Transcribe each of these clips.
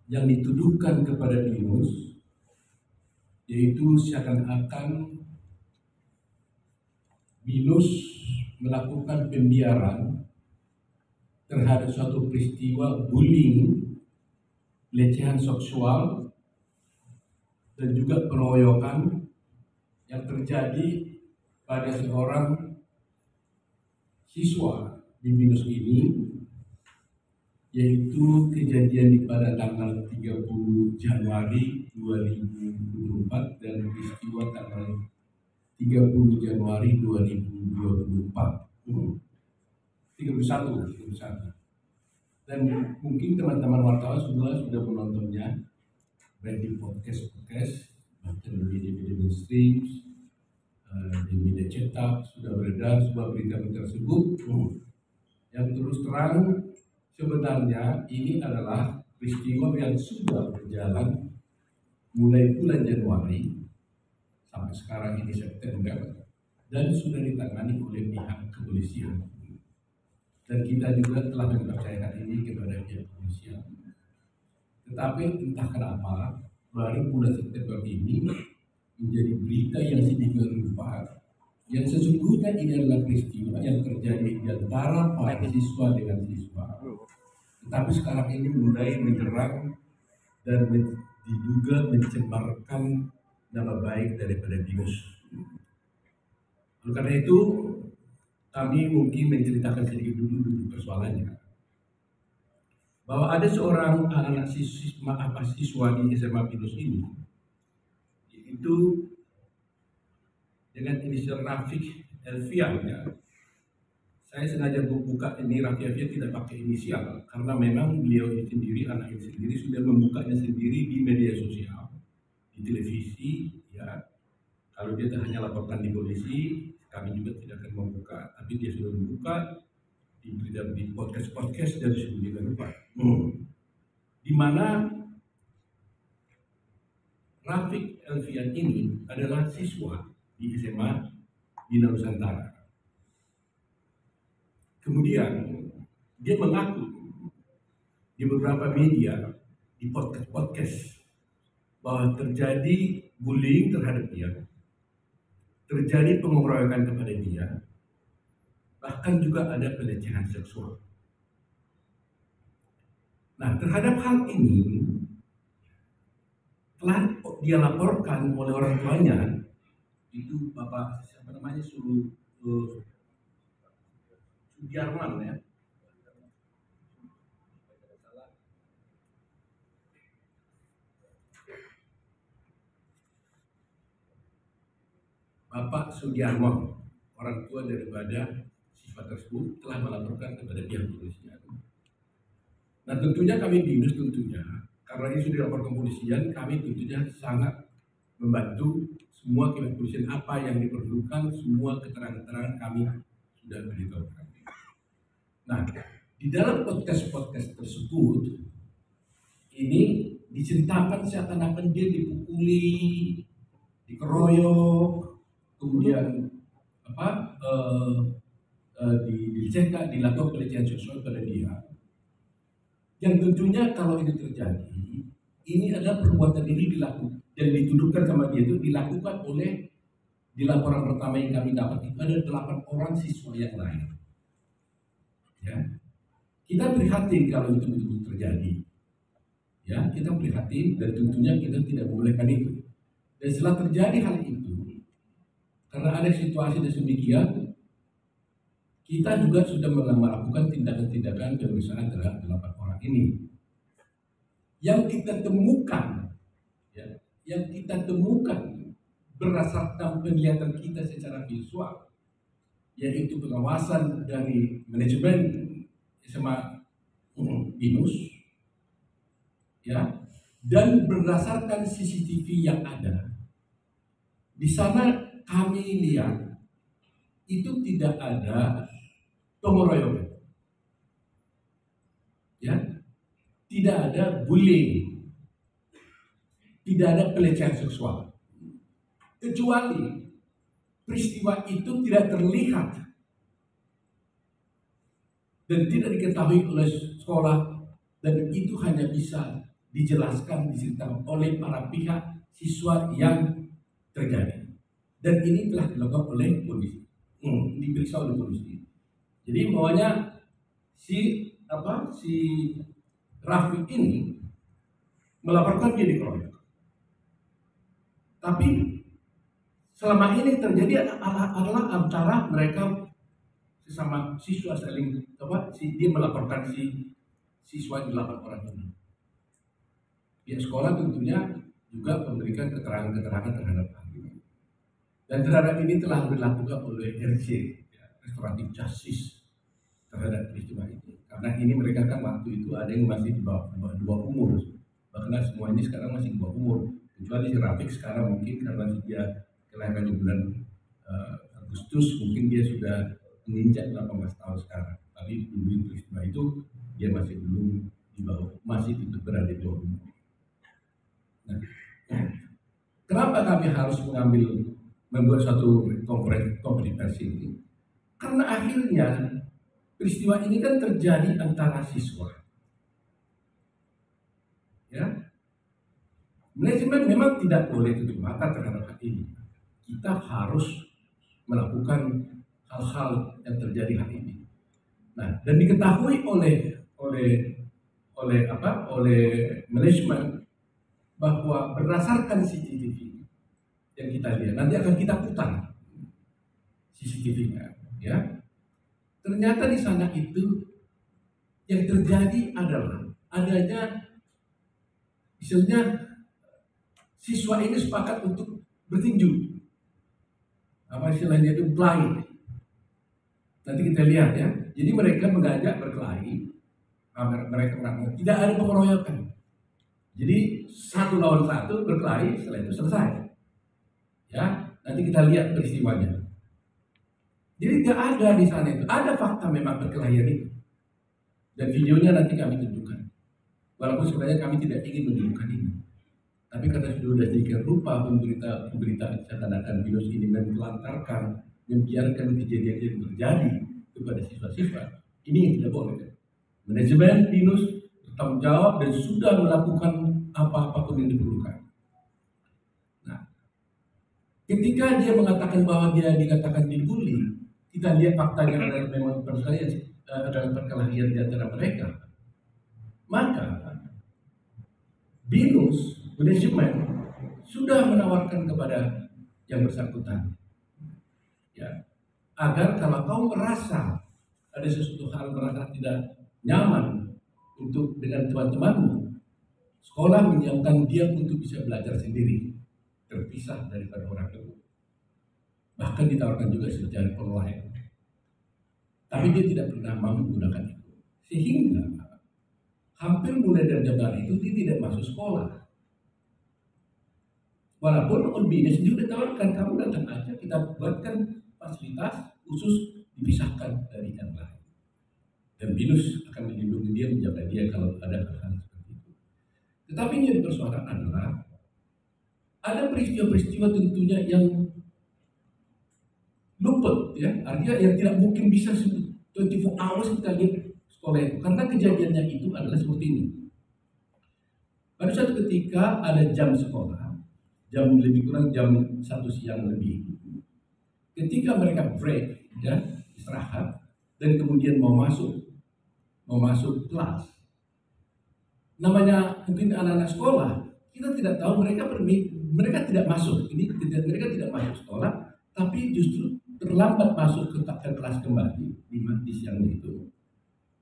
yang dituduhkan kepada Binus, yaitu seakan-akan Binus melakukan pembiaran terhadap suatu peristiwa bullying, pelecehan seksual, dan juga pengeroyokan yang terjadi pada seorang siswa di Binus ini, yaitu kejadian pada tanggal 30 Januari 2024 dan peristiwa tanggal 30 Januari 2024. 31. Dan mungkin teman-teman wartawan sudah menontonnya, baik di podcast, bahkan di media mainstream, di media cetak sudah beredar sebuah berita tersebut. Yang terus terang sebenarnya ini adalah peristiwa yang sudah berjalan mulai bulan Januari sampai sekarang ini September, dan sudah ditangani oleh pihak kepolisian. Dan kita juga telah mempercayakan ini kepada pihak kepolisian. Tetapi entah kenapa baru bulan September ini menjadi berita yang sedemikian rupa, yang sesungguhnya ini adalah peristiwa yang terjadi di antara para siswa dengan siswa. Tetapi sekarang ini mulai menyerang dan diduga mencemarkan nama baik daripada Binus. Oleh karena itu, kami mungkin menceritakan sedikit dulu persoalannya. Bahwa ada seorang anak siswa di SMA Binus ini, yaitu dengan inisial Rafiq Elfian, ya. Saya sengaja membuka ini Rafiq Elfian tidak pakai inisial karena memang beliau sendiri, anak ini sendiri sudah membukanya sendiri di media sosial, di televisi, ya. Kalau dia hanya laporkan di polisi, kami juga tidak akan membuka, tapi dia sudah membuka di podcast dan sebagainya lupa. Di mana Rafiq Elfian ini adalah siswa di SMA Bina Nusantara. Kemudian dia mengaku di beberapa media, di podcast bahwa terjadi bullying terhadap dia, terjadi pengeroyokan kepada dia, bahkan juga ada pelecehan seksual. Nah, terhadap hal ini telah dia laporkan oleh orang tuanya, itu Bapak siapa namanya, Sudiarman, ya. Bapak Sudiarman, orang tua daripada siswa tersebut, telah melaporkan kepada pihak kepolisian. Nah, tentunya kami Binus karena ini sudah dilaporkan kepolisian, kami tentunya sangat membantu semua pihak kepolisian, apa yang diperlukan, semua keterangan-keterangan kami sudah beritahukan. Nah, di dalam podcast tersebut ini diceritakan seakan-akan dia dipukuli, dikeroyok, kemudian dicekak, dilakukan pelecehan seksual pada dia. Yang tentunya kalau ini terjadi, ini adalah perbuatan ini dilakukan dan dituduhkan sama dia itu dilakukan oleh, di laporan pertama yang kami dapat itu ada 8 orang siswa yang lain. Ya, kita prihatin kalau itu betul-betul terjadi. Ya, kita prihatin dan tentunya kita tidak membolehkan itu. Dan setelah terjadi hal itu, karena ada situasi dan demikian, kita juga sudah melakukan tindakan-tindakan pemeriksaan terhadap 8 orang ini. Yang kita temukan, ya, berdasarkan penglihatan kita secara visual, yaitu pengawasan dari manajemen SMA Binus, ya, dan berdasarkan CCTV yang ada. Di sana kami lihat itu tidak ada pengeroyokan, ya, tidak ada bullying, tidak ada pelecehan seksual, kecuali peristiwa itu tidak terlihat dan tidak diketahui oleh sekolah, dan itu hanya bisa dijelaskan, diceritakan oleh para pihak siswa yang terjadi. Dan ini telah dilakukan oleh polisi, diperiksa oleh polisi. Jadi bawahnya si Rafiq ini melaporkan dia dikeroyok. Tapi selama ini terjadi adalah antara mereka sesama siswa saling dia melaporkan si siswa 8 orang ini. Pihak sekolah tentunya juga memberikan keterangan-keterangan terhadap hal ini. Dan terhadap ini telah dilakukan oleh RC, Restoratif Justice, terhadap peristiwa ini. Karena ini mereka kan waktu itu ada yang masih di bawah umur. Bahkan semua ini sekarang masih di bawah umur. Kecuali si Rafiq sekarang mungkin karena dia kelahiran di bulan Agustus, mungkin dia sudah menginjak 18 tahun sekarang. Tapi dulu peristiwa itu dia masih belum di bawah, masih berada di bawah umur. Nah, kenapa kami harus membuat suatu konferensi pers ini? Karena akhirnya peristiwa ini kan terjadi antara siswa. Ya, manajemen memang tidak boleh tutup mata terhadap hal ini. Kita harus melakukan hal-hal yang terjadi hari ini. Nah, dan diketahui oleh manajemen bahwa berdasarkan CCTV yang kita lihat, nanti akan kita putar CCTV-nya, ya. Ternyata di sana itu yang terjadi adalah adanya, misalnya siswa ini sepakat untuk bertinju, apa istilahnya itu berkelahi. Nanti kita lihat ya. Jadi mereka mengajak berkelahi, mereka tidak ada pengeroyokan. Jadi 1 lawan 1 berkelahi, setelah itu selesai. Ya, nanti kita lihat peristiwanya. Jadi tidak ada di sana itu. Ada fakta memang perkelahian itu. Dan videonya nanti kami tunjukkan. Walaupun sebenarnya kami tidak ingin menunjukkan ini. Tapi karena sudah sedikit rupa pemberitaan seakan-akan virus ini menelantarkan, membiarkan kejadian yang terjadi kepada siswa-siswa, ini yang tidak boleh. Manajemen BINUS bertanggung jawab dan sudah melakukan apa-apapun yang diperlukan. Nah, ketika dia mengatakan bahwa dia dikatakan dibully, kita lihat faktanya adalah memang adalah perkelahian di antara mereka. Maka BINUS manajemen sudah menawarkan kepada yang bersangkutan, ya, agar kalau kau merasa ada sesuatu hal merasa tidak nyaman dengan teman-temanmu, sekolah menyiapkan dia untuk bisa belajar sendiri, terpisah daripada orang tua. Bahkan ditawarkan juga secara online. Tapi dia tidak pernah mau menggunakan itu. Sehingga hampir mulai dari Januari itu dia tidak masuk sekolah. Walaupun BINUS sendiri ditawarkan, kamu datang aja, kita buatkan fasilitas khusus dipisahkan dari yang lain. Dan BINUS akan melindungi dia, menjaga dia kalau ada hal-hal seperti itu. Tetapi yang jadi persoalan adalah ada peristiwa-peristiwa tentunya yang luput, ya, artinya yang tidak mungkin bisa 24 hours kita lihat sekolah itu, karena kejadiannya itu adalah seperti ini. Pada suatu ketika ada jam sekolah, jam lebih kurang jam 1 siang lebih. Ketika mereka break, ya, istirahat, dan kemudian mau masuk kelas. Namanya mungkin anak-anak sekolah, kita tidak tahu mereka tidak masuk. Mereka tidak masuk sekolah, tapi justru terlambat masuk ke kelas kembali di siang itu.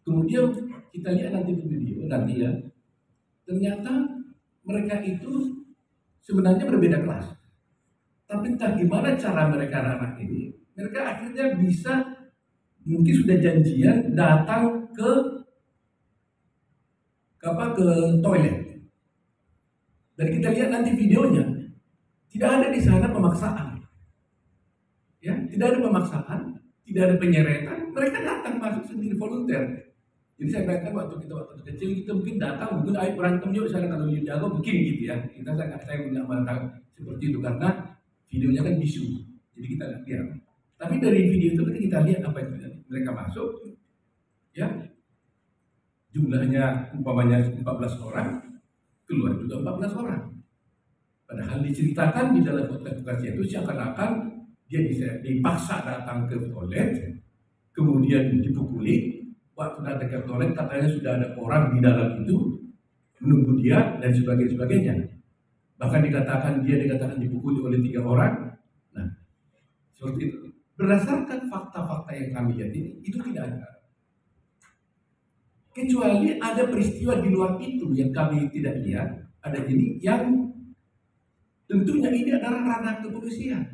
Kemudian kita lihat nanti di video nanti ya, ternyata mereka itu sebenarnya berbeda kelas. Tapi entah gimana cara mereka anak ini, mereka akhirnya bisa mungkin sudah janjian datang ke toilet. Dan kita lihat nanti videonya, tidak ada di sana pemaksaan. Ya, tidak ada pemaksaan, tidak ada penyeretan, mereka datang masuk sendiri volunteer. Jadi saya bayangkan waktu kecil kita mungkin datang, mungkin ayo berantem yuk, saya kalau yuk jago mungkin gitu ya. Saya tidak mengatakan seperti itu karena videonya kan bisu, jadi kita nggak lihat. Tapi dari video itu kita lihat apa yang terjadi. Mereka masuk, ya, jumlahnya umpamanya 14 orang, keluar juga 14 orang. Padahal diceritakan di dalam podcast itu seakan-akan dia bisa dipaksa datang ke toilet, kemudian dipukuli. Waktu datang ke toilet katanya sudah ada orang di dalam itu menunggu dia dan sebagainya. Bahkan dia dikatakan dipukuli oleh 3 orang. Nah, seperti itu. Berdasarkan fakta-fakta yang kami lihat ini, itu tidak ada. Kecuali ada peristiwa di luar itu yang kami tidak lihat, ada ini yang tentunya ini adalah ranah kepolisian.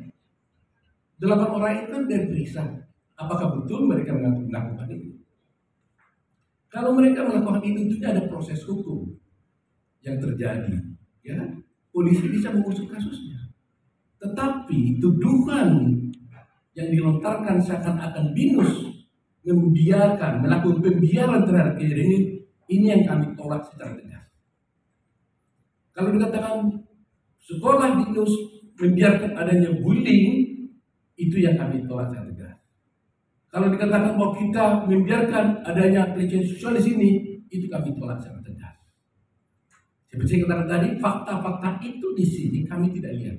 8 orang itu kan dari periksa. Apakah betul mereka melakukan itu? Kalau mereka melakukan itu, tentunya ada proses hukum yang terjadi. Ya, polisi bisa mengusut kasusnya. Tetapi tuduhan yang dilontarkan seakan-akan BINUS melakukan pembiaran terhadap kejadian ini yang kami tolak secara tegas. Kalau dikatakan sekolah BINUS membiarkan adanya bullying, itu yang kami tolak secara tegas. Kalau dikatakan bahwa kita membiarkan adanya pelecehan seksual di sini, itu kami tolak secara tegas. Seperti yang katakan tadi, fakta-fakta itu di sini kami tidak lihat.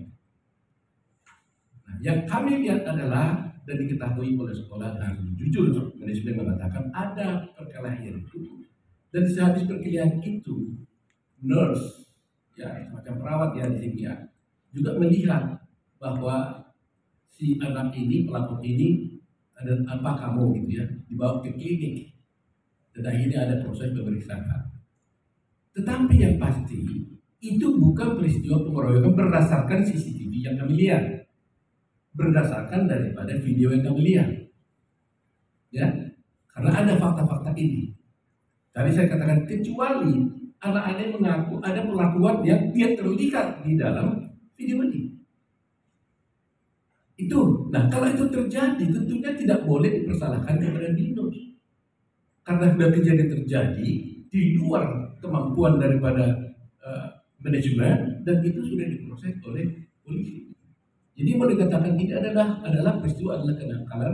Nah, yang kami lihat adalah dan diketahui oleh sekolah dan jujur manajemen mengatakan ada perkelahian itu, dan sehabis perkelahian itu nurse ya semacam perawat ya di sini ya juga melihat bahwa si anak ini pelapor ini ada apa kamu gitu ya dibawa ke klinik dan akhirnya ada proses pemeriksaan. Tetapi yang pasti itu bukan peristiwa pengeroyokan berdasarkan CCTV yang kami lihat, berdasarkan daripada video yang kami lihat, ya, karena ada fakta-fakta ini. Tadi saya katakan kecuali anak-anak mengaku ada perlakuan yang dia terlihat di dalam video ini. Itu, nah kalau itu terjadi tentunya tidak boleh dipersalahkan kepada BINUS, karena sudah kejadian terjadi di luar kemampuan daripada manajemen dan itu sudah diproses oleh polisi. Jadi mau dikatakan ini adalah peristiwa adalah kenakalan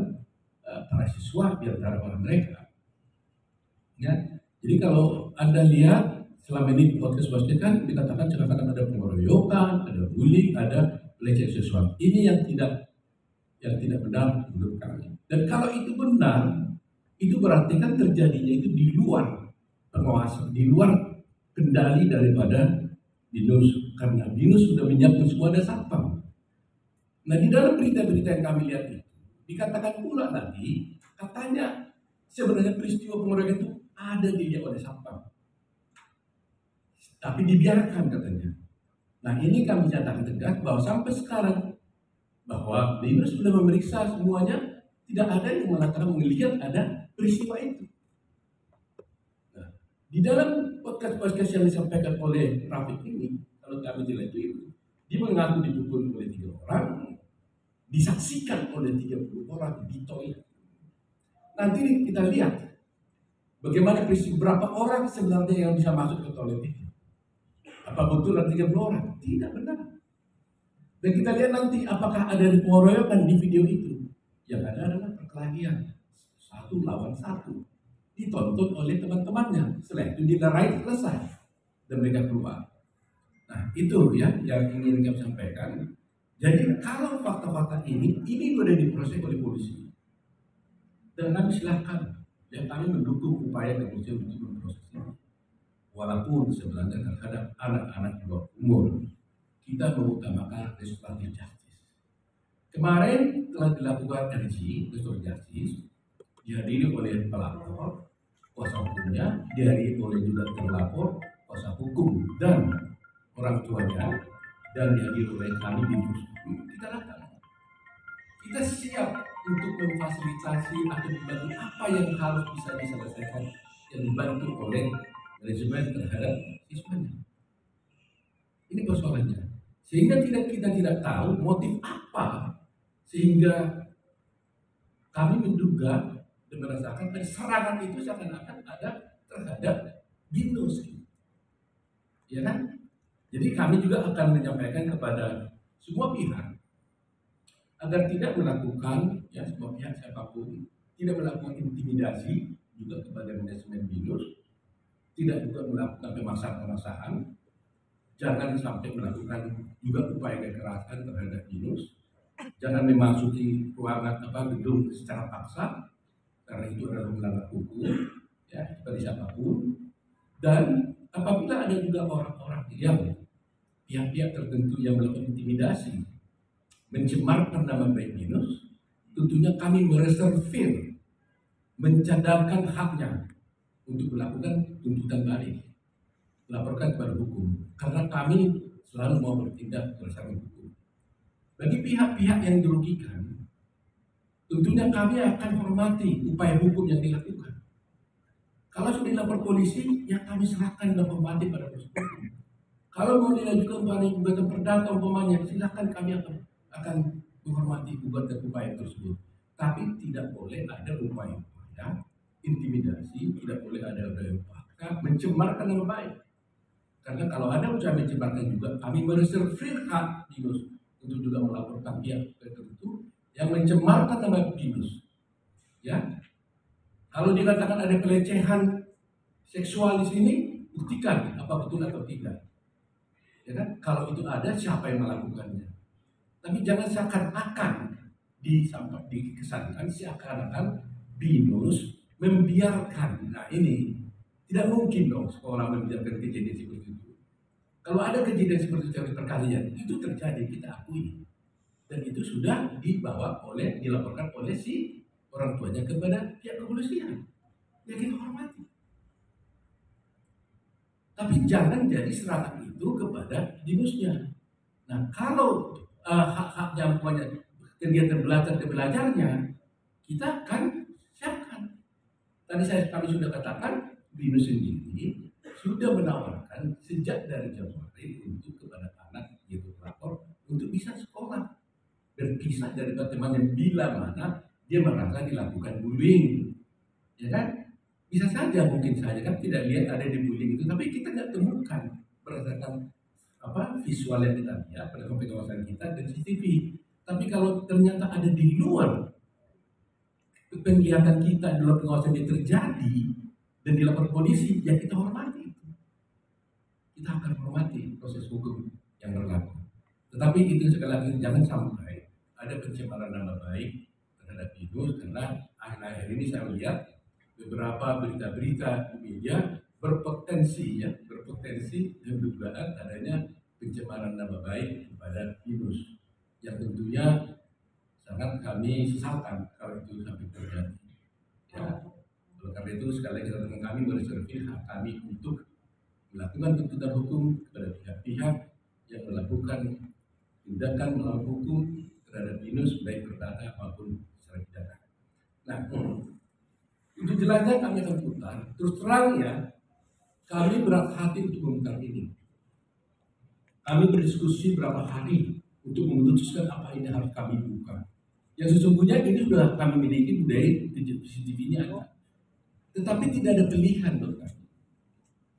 para siswa di antara orang mereka. Ya, jadi kalau Anda lihat selama ini podcast kan dikatakan seakan-akan ada pengeroyokan, ada bullying, ada pelecehan seksual. Ini yang tidak benar menurut kami. Dan kalau itu benar, itu berarti kan terjadinya itu di luar pengawasan, di luar kendali daripada BINUS, karena BINUS sudah menyiapkan semua ada satpam. Nah di dalam berita-berita yang kami lihat itu dikatakan pula nanti katanya sebenarnya peristiwa pengeroyokan itu ada dilihat oleh satpam, tapi dibiarkan katanya. Nah ini kami nyatakan tegas bahwa sampai sekarang bahwa BINUS sudah memeriksa semuanya, tidak ada yang mengatakan melihat ada peristiwa itu. Nah, di dalam podcast yang disampaikan oleh Rafiq ini, kalau kami jelas itu, dia mengaku dipukul oleh 3 orang, disaksikan oleh 30 orang di toilet. Nanti kita lihat bagaimana peristiwa berapa orang sebenarnya yang bisa masuk ke toilet itu. Apa betul ada 30 orang? Tidak benar. Dan kita lihat nanti apakah ada pengeroyokan di video itu. Yang ada adalah perkelahian 1 lawan 1. Ditonton oleh teman-temannya. Setelah itu dilerai selesai dan mereka keluar. Nah itu ya yang ingin kami sampaikan. Jadi kalau fakta-fakta ini sudah diproses oleh polisi. Dan kami silahkan. Dan kami mendukung upaya kepolisian untuk memproses ini. Walaupun sebenarnya terhadap anak-anak di bawah umur, kita mengutamakan restoratif justice. Kemarin telah dilakukan RG, restoratif justice, dihadiri oleh pelapor, kuasa hukumnya, dihadiri oleh juga terlapor, kuasa hukum dan orang tuanya, dan dihadiri oleh kami BINUS. Kita datang. Kita siap untuk memfasilitasi atau dibantu apa yang harus bisa diselesaikan yang dibantu oleh manajemen terhadap siswanya. Ini persoalannya. Sehingga kita tidak tahu motif apa sehingga kami menduga dan merasakan serangan itu seakan-akan ada terhadap BINUS. Ya kan? Jadi kami juga akan menyampaikan kepada semua pihak agar tidak melakukan ya semua pihak siapapun tidak melakukan intimidasi juga kepada manajemen BINUS, tidak juga melakukan pemaksaan-pemaksaan jangan sampai melakukan juga upaya kekerasan terhadap Yunus, jangan memasuki ruangan gedung secara paksa karena itu adalah melanggar hukum ya seperti siapapun. Dan apabila ada juga orang-orang yang pihak-pihak tertentu yang melakukan intimidasi, mencemarkan nama baik Yunus, tentunya kami mereservir, mencadangkan haknya untuk melakukan tuntutan balik, laporkan kepada hukum, karena kami selalu mau bertindak berdasarkan hukum. Bagi pihak-pihak yang dirugikan, tentunya kami akan hormati upaya hukum yang dilakukan. Kalau sudah dilapor polisi, ya kami serahkan dan hormati pada proses hukum. Kalau mau diajukan gugatan perdata umpamanya, silakan kami akan menghormati gugatan upaya tersebut. Tapi tidak boleh ada upaya intimidasi, tidak boleh ada upaya paksa mencemarkan nama baik. Karena kalau ada usaha mencemarkan juga, kami mereservir hak Yunus untuk juga melaporkan pihak tertentu yang mencemarkan nama Yunus. Ya, kalau dikatakan ada pelecehan seksual di sini, buktikan apa betul atau tidak. Ya kan? Kalau itu ada, siapa yang melakukannya? Tapi jangan seakan-akan dikesankan seakan-akan Yunus membiarkan. Nah ini tidak mungkin dong sekolah membiarkan kejadian seperti itu. Kalau ada kejadian seperti itu perkalian, itu terjadi, kita akui. Dan itu sudah dilaporkan oleh si orang tuanya kepada pihak kepolisian. Ya kita hormati. Tapi jangan jadi serangan itu kepada Yunusnya. Nah kalau hak-haknya umpamanya kegiatan belajarnya, kita akan siapkan. Tadi kami sudah katakan, Yunus sendiri sudah menawarkan sejak dari Januari untuk kepada anak yaitu pelapor untuk bisa sekolah, berpisah dari temannya bila mana dia merasa dilakukan bullying, ya kan? Bisa saja mungkin saja kan tidak lihat ada di bullying itu, tapi kita nggak temukan berdasarkan visual yang kita lihat pada pengawasan kita dan CCTV. Tapi kalau ternyata ada di luar penglihatan kita, di luar pengawasan yang terjadi dan dilapor polisi, ya kita hormati. Kita akan hormati proses hukum yang berlaku. Tetapi itu sekali lagi jangan sampai ada pencemaran nama baik terhadap Yunus, karena akhir-akhir ini saya lihat beberapa berita-berita di media berpotensi dan dugaan adanya pencemaran nama baik kepada Yunus yang tentunya sangat kami sesalkan kalau itu sampai terjadi. Ya, oleh karena itu sekali lagi teman kami mereservir hak kami untuk melakukan tuntutan hukum kepada pihak-pihak yang melakukan tindakan melawan hukum terhadap Yunus baik perdata maupun secara pidana. Nah, untuk jelasnya kami akan putar. Terus terang ya, kami berat hati untuk memutar ini. Kami berdiskusi berapa hari untuk memutuskan apa ini harus kami buka. Yang sesungguhnya ini sudah kami miliki budaya CCTV-nya ada. Tetapi tidak ada pilihan loh kan.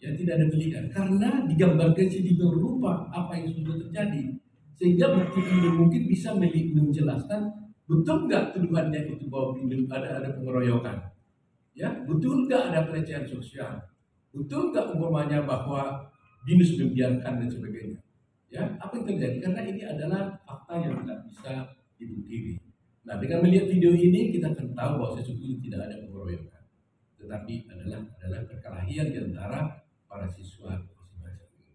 Ya tidak ada pilihan karena digambarkan sedemikian rupa apa yang sudah terjadi sehingga bukti ini mungkin bisa menjelaskan betul nggak tuduhannya itu bahwa ada pengeroyokan, ya betul nggak ada pelecehan sosial, betul nggak umpamanya bahwa Yunus membiarkan dan sebagainya, ya apa yang terjadi karena ini adalah fakta yang tidak bisa dibuktikan. Nah dengan melihat video ini kita akan tahu bahwa sesungguhnya tidak ada pengeroyokan, tetapi adalah perkelahian di antara para siswa masing-masing.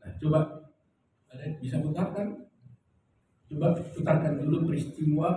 Nah, coba ada bisa putarkan? Coba putarkan dulu peristiwa